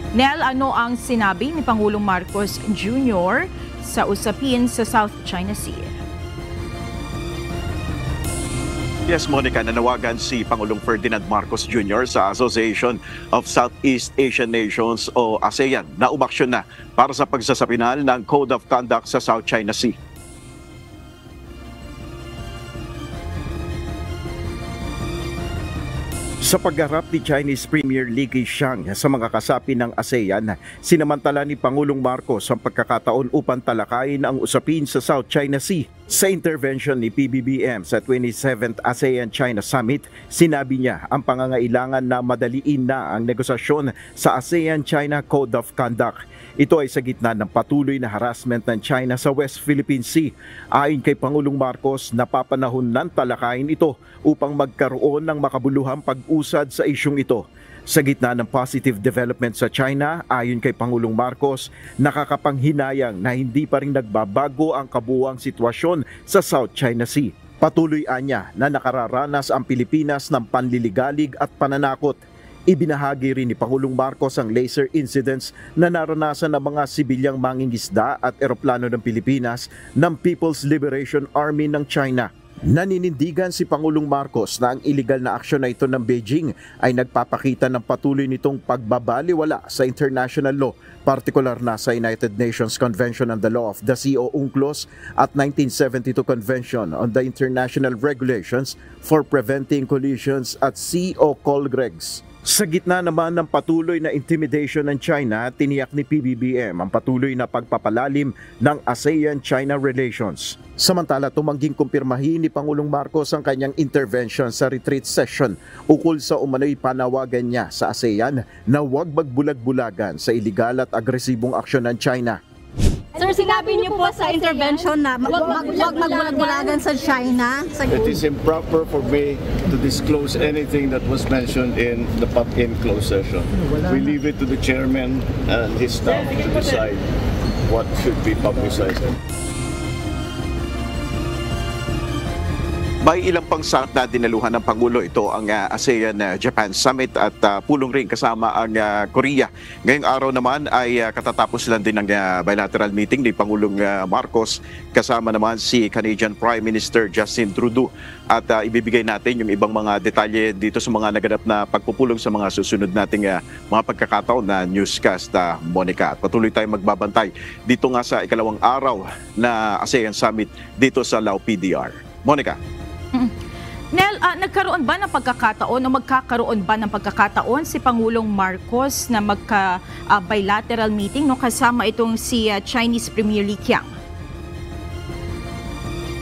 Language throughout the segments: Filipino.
Nel, ano ang sinabi ni Pangulong Marcos Jr. sa usapin sa South China Sea? Yes, Monica, nanawagan si Pangulong Ferdinand Marcos Jr. sa Association of Southeast Asian Nations o ASEAN na umaksyon na para sa pagsasapinal ng Code of Conduct sa South China Sea. Sa pagharap ni Chinese Premier Li Keqiang sa mga kasapi ng ASEAN, sinamantala ni Pangulong Marcos ang pagkakataon upang talakayin ang usapin sa South China Sea. Sa intervention ni PBBM sa 27th ASEAN-China Summit, sinabi niya ang pangangailangan na madaliin na ang negosasyon sa ASEAN-China Code of Conduct. Ito ay sa gitna ng patuloy na harassment ng China sa West Philippine Sea. Ayon kay Pangulong Marcos, napapanahon ng talakayin ito upang magkaroon ng makabuluhang pag-usad sa isyung ito. Sa gitna ng positive development sa China, ayon kay Pangulong Marcos, nakakapanghinayang na hindi pa rin nagbabago ang kabuuang sitwasyon sa South China Sea. Patuloy anya na nakararanas ang Pilipinas ng panliligalig at pananakot. Ibinahagi rin ni Pangulong Marcos ang laser incidents na naranasan ng mga sibilyang mangingisda at eroplano ng Pilipinas ng People's Liberation Army ng China. Naninindigan si Pangulong Marcos na ang iligal na aksyon na ito ng Beijing ay nagpapakita ng patuloy nitong pagbabaliwala sa international law, partikular na sa United Nations Convention on the Law of the Sea o UNCLOS at 1972 Convention on the International Regulations for Preventing Collisions at Sea o COLREGs. Sa gitna naman ng patuloy na intimidation ng China, tiniyak ni PBBM ang patuloy na pagpapalalim ng ASEAN-China relations. Samantala, tumangging kumpirmahin ni Pangulong Marcos ang kanyang intervention sa retreat session ukol sa umano'y panawagan niya sa ASEAN na huwag magbulag-bulagan sa iligal at agresibong aksyon ng China. Sir, sinabi niyo po sa intervention na huwag magbulag-bulagan sa China. It is improper for me to disclose anything that was mentioned in the closed session. We leave it to the chairman and his staff to decide what should be publicized. May ilang pang sakit na dinaluhan ng Pangulo. Ito ang ASEAN-Japan Summit at pulong rin kasama ang Korea. Ngayong araw naman ay katatapos lang din ng bilateral meeting ni Pangulong Marcos kasama naman si Canadian Prime Minister Justin Trudeau. At ibibigay natin yung ibang mga detalye dito sa mga naganap na pagpupulong sa mga susunod nating mga pagkakataon na newscast, Monica. At patuloy tayong magbabantay dito nga sa ikalawang araw na ASEAN Summit dito sa Lao PDR. Monica. Nel, nagkaroon ba ng pagkakataon o magkakaroon ba ng pagkakataon si Pangulong Marcos na magka-bilateral meeting kasama itong si Chinese Premier Li Keqiang?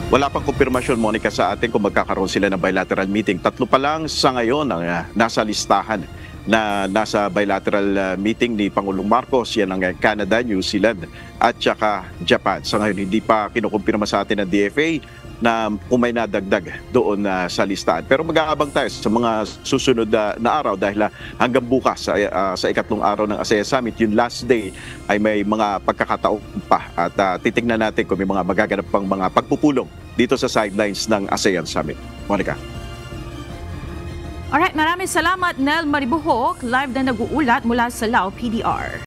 Wala pang kumpirmasyon, Monica, sa atin kung magkakaroon sila ng bilateral meeting. 3 pa lang sa ngayon ang nasa listahan na nasa bilateral meeting ni Pangulong Marcos. Yan ang Canada, New Zealand at saka Japan. Sa ngayon, hindi pa kinukumpirma sa atin ng DFA na kung may nadagdag doon sa listahan. Pero mag-aabang tayo sa mga susunod na araw dahil hanggang bukas sa ikatlong araw ng ASEAN Summit, yung last day ay may mga pagkakataon pa at titignan natin kung may mga magaganap pang mga pagpupulong dito sa sidelines ng ASEAN Summit. Monica. Alright, maraming salamat Nel Maribuhok, live na nag-uulat mula sa Lao PDR.